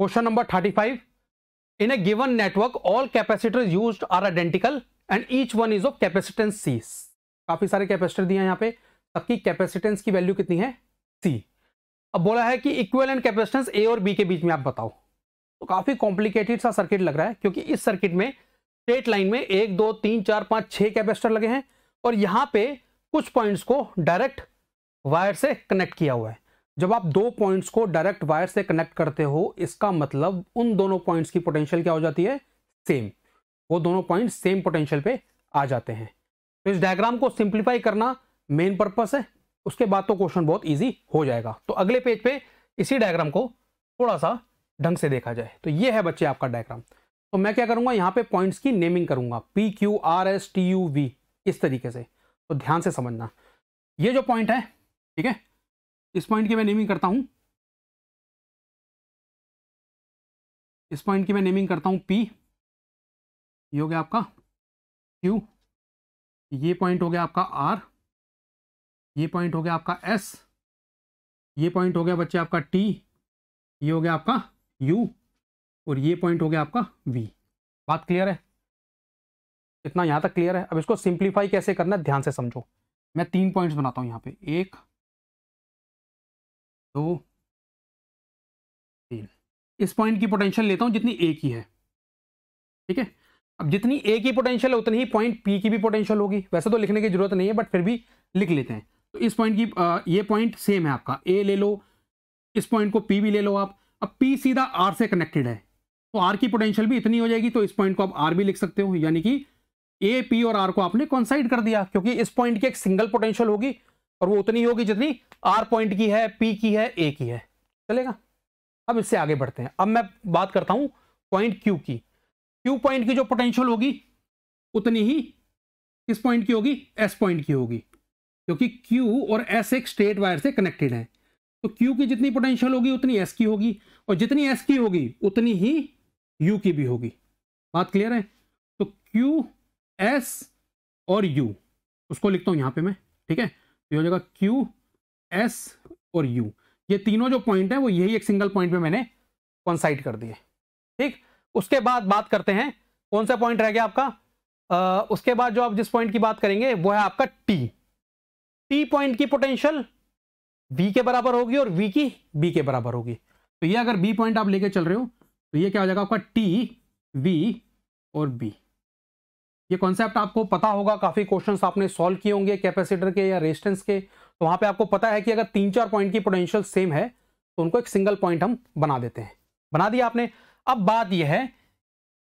Question number 35, in a given network all capacitors used are identical and each one is of capacitance C. काफी सारे capacitor दिए हैं यहाँ पे, सबकी कैपेसिटेंस की वैल्यू कितनी है, सी। अब बोला है कि इक्विवेलेंट कैपेसिटेंस ए और बी के बीच में आप बताओ। तो काफी कॉम्प्लिकेटेड सा सर्किट लग रहा है, क्योंकि इस सर्किट में स्ट्रेट लाइन में 1 2 3 4 5 6 कैपेसिटर लगे हैं और यहाँ पे कुछ पॉइंट्स को डायरेक्ट वायर से कनेक्ट किया हुआ है। जब आप दो पॉइंट्स को डायरेक्ट वायर से कनेक्ट करते हो, इसका मतलब उन दोनों पॉइंट्स की पोटेंशियल क्या हो जाती है, सेम। वो दोनों पॉइंट्स सेम पोटेंशियल पे आ जाते हैं। तो इस डायग्राम को सिंप्लीफाई करना मेन पर्पस है, उसके बाद तो क्वेश्चन बहुत इजी हो जाएगा। तो अगले पेज पे इसी डायग्राम को थोड़ा सा ढंग से देखा जाए। तो ये है बच्चे आपका डायग्राम। तो मैं क्या करूंगा, यहाँ पे पॉइंट्स की नेमिंग करूंगा, P Q R S T U V, इस तरीके से। तो ध्यान से समझना, ये जो पॉइंट है, ठीक है, इस पॉइंट की मैं नेमिंग करता हूं, इस पॉइंट की मैं नेमिंग करता हूं पी, ये हो गया आपका क्यू, ये पॉइंट हो गया आपका आर, ये पॉइंट हो गया आपका एस, ये पॉइंट हो गया बच्चे आपका टी, ये हो गया आपका यू, और ये पॉइंट हो गया आपका वी। बात क्लियर है? इतना यहां तक क्लियर है? अब इसको सिंप्लीफाई कैसे करना है ध्यान से समझो। मैं 3 पॉइंट्स बनाता हूं यहाँ पे, 1 2 3। इस पॉइंट की पोटेंशियल लेता हूं जितनी ए की है, ठीक है। अब जितनी ए की पोटेंशियल है उतनी ही पॉइंट पी की भी पोटेंशियल होगी। वैसे तो लिखने की जरूरत नहीं है, बट फिर भी लिख लेते हैं। तो इस पॉइंट की ये पॉइंट सेम है आपका, ए ले लो, इस पॉइंट को पी भी ले लो आप। अब पी सीधा आर से कनेक्टेड है, तो आर की पोटेंशियल भी इतनी हो जाएगी। तो इस पॉइंट को आप आर भी लिख सकते हो, यानी कि ए पी और आर को आपने कॉन्साइड कर दिया, क्योंकि इस पॉइंट की एक सिंगल पोटेंशियल होगी और वो उतनी होगी जितनी आर पॉइंट की है, पी की है, ए की है। चलेगा? अब इससे आगे बढ़ते हैं। अब मैं बात करता हूं पॉइंट क्यू की। क्यू पॉइंट की जो पोटेंशियल होगी उतनी ही किस पॉइंट की होगी, एस पॉइंट की होगी, क्योंकि क्यू और एस एक स्ट्रेट वायर से कनेक्टेड है। तो क्यू की जितनी पोटेंशियल होगी उतनी एस की होगी, और जितनी एस की होगी उतनी ही यू की भी होगी। बात क्लियर है? तो क्यू एस और यू, उसको लिखता हूं यहां पे मैं, ठीक है। तो हो जाएगा क्यू एस और यू, ये तीनों जो पॉइंट है वो यही एक सिंगल पॉइंट पे मैंने कॉन्साइड कर दिए, ठीक। उसके बाद बात करते हैं कौन सा पॉइंट रह गया आपका। उसके बाद जो आप जिस पॉइंट की बात करेंगे वो है आपका टी। टी पॉइंट की पोटेंशियल V के बराबर होगी और V की B के बराबर होगी। तो ये अगर B पॉइंट आप लेके चल रहे हो तो ये क्या हो जाएगा आपका T, V और B। ये कॉन्सेप्ट आपको पता होगा, काफी क्वेश्चंस आपने सॉल्व किए होंगे कैपेसिटर के या रेजिस्टेंस के। तो वहां पे आपको पता है कि अगर 3-4 पॉइंट की पोटेंशियल सेम है तो उनको एक सिंगल पॉइंट हम बना देते हैं। बना दिया आपने। अब बात यह है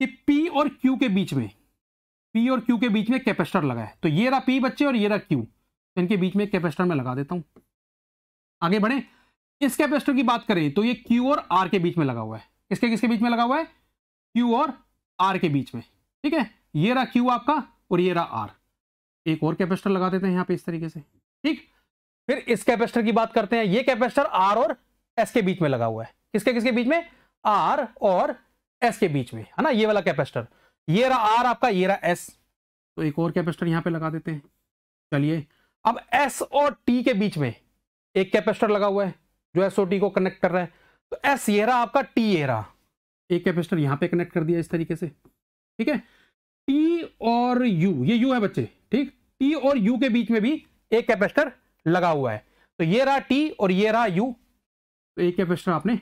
कि P और Q के बीच में, P और Q के बीच में कैपेसिटर लगा है। तो ये रहा P बच्चे और ये रहा Q, तो इनके बीच में कैपेसिटर में लगा देता हूं। आगे बढ़े, इस कैपेसिटर की बात करें तो ये Q और R के बीच में लगा हुआ है। किसके किसके बीच में लगा हुआ है? Q और R के बीच में, ठीक है। ये रहा Q आपका और ये रहा R। एक और कैपेसिटर लगा देते हैं यहाँ पे इस तरीके से, ठीक। फिर इस कैपेसिटर की बात करते हैं। ये कैपेसिटर R और S के बीच में लगा हुआ है। किसके किसके बीच में? R और S के बीच में, है ना, ये वाला कैपेसिटर। ये रहा R आपका, ये रहा S। तो एक और कैपेसिटर यहाँ पे लगा देते हैं। चलिए, अब S और T के बीच में एक कैपेसिटर लगा हुआ है जो एस और टी को कनेक्ट कर रहा है। तो एस ये रहा आपका, टी ये रहा। एक कैपेसिटर यहां पे कनेक्ट कर दिया इस तरीके से, ठीक है। टी और यू, ये यू है बच्चे, ठीक। टी और यू के बीच में भी एक कैपेसिटर लगा हुआ है। तो ये रहा टी और ये रहा यू। तो एक कैपेसिटर आपने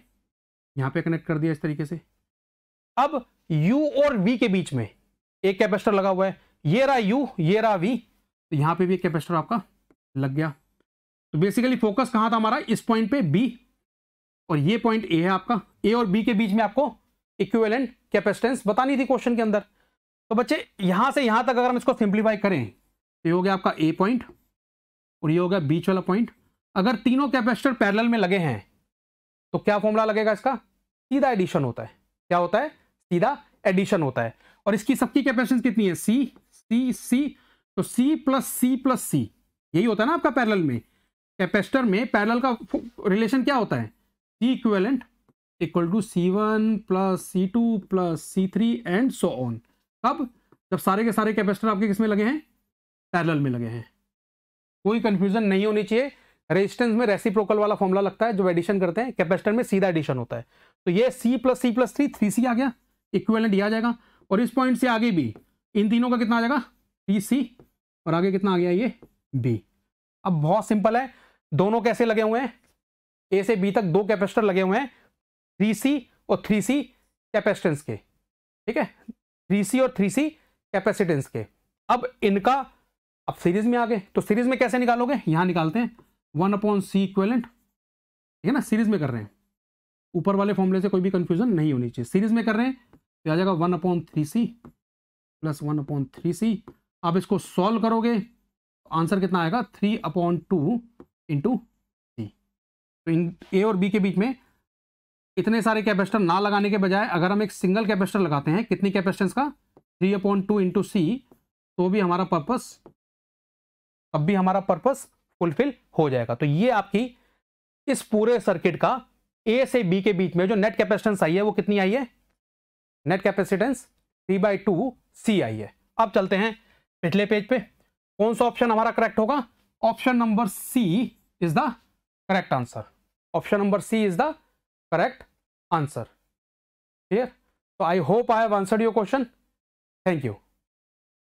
यहां पे कनेक्ट कर दिया इस तरीके से। अब यू और वी के बीच में एक कैपेसिटर लगा हुआ है। ये रहा यू, ये रहा वी। तो यहां पे भी एक कैपेसिटर आपका लग गया। तो बेसिकली फोकस कहां था हमारा? इस पॉइंट पे B, और ये पॉइंट A है आपका। A और B के बीच में आपको इक्विवेलेंट कैपेसिटेंस बतानी थी क्वेश्चन के अंदर। तो बच्चे यहां से यहां तक अगर हम इसको सिंप्लीफाई करें तो ये हो गया आपका A पॉइंट और ये हो गया बीच वाला पॉइंट। अगर तीनों कैपेसिटर पैरेलल में लगे हैं तो क्या फॉर्मूला लगेगा इसका? सीधा एडिशन होता है। क्या होता है? सीधा एडिशन होता है। और इसकी सबकी कैपेसिटेंस कितनी है? C C C। तो C plus C plus C, यही होता है ना आपका पैरेलल में। कैपेसिटर में पैरेलल का रिलेशन क्या होता है? C equivalent equal to C1 plus C2 plus C3 and so on. कब? जब सारे के सारे कैपेसिटर आपके किस में लगे हैं? पैरेलल में लगे हैं। कोई कंफ्यूजन नहीं होनी चाहिए। रेजिस्टेंस में रेसिप्रोकल वाला फॉर्मूला लगता है, जो एडिशन करते हैं, कैपेसिटर में सीधा एडिशन होता है। तो ये C plus C plus 3C आ गया, इक्विवेलेंट दिया जाएगा। और इस पॉइंट से आगे भी इन तीनों का कितना आ जाएगा 3C, और आगे कितना आ गया ये B। अब बहुत सिंपल है, दोनों कैसे लगे हुए हैं, A से B तक दो कैपेसिटर लगे हुए हैं 3C और 3C कैपेसिटेंस के, ठीक है, 3C और 3C कैपेसिटेंस के। अब इनका अब सीरीज में आ गए, तो सीरीज में कैसे निकालोगे, यहां निकालते हैं 1/C इक्विवेलेंट, ठीक है ना, सीरीज में कर रहे हैं, ऊपर वाले फॉर्मूले से कोई भी कंफ्यूजन नहीं होनी चाहिए, सीरीज में कर रहे हैं तो आ जाएगा 1/3C प्लस 1/3C। आप इसको सॉल्व करोगे तो आंसर कितना आएगा 3/2 इंटू C। तो इन A और B के बीच में इतने सारे कैपेसिटर ना लगाने के बजाय अगर हम एक सिंगल कैपेसिटर लगाते हैं, कितनी कैपेसिटेंस का 3/2 इंटू C, तो भी हमारा पर्पस, तब भी हमारा पर्पस फुलफिल हो जाएगा। तो ये आपकी इस पूरे सर्किट का A से B के बीच में जो नेट कैपेसिटेंस आई है वो कितनी आई है, नेट कैपेसिटेंस 3/2C आई है। अब चलते हैं पिछले पेज पे, कौन सा ऑप्शन हमारा करेक्ट होगा, option number C is the correct answer, option number C is the correct answer. Clear? तो I hope I have answered your question, thank you.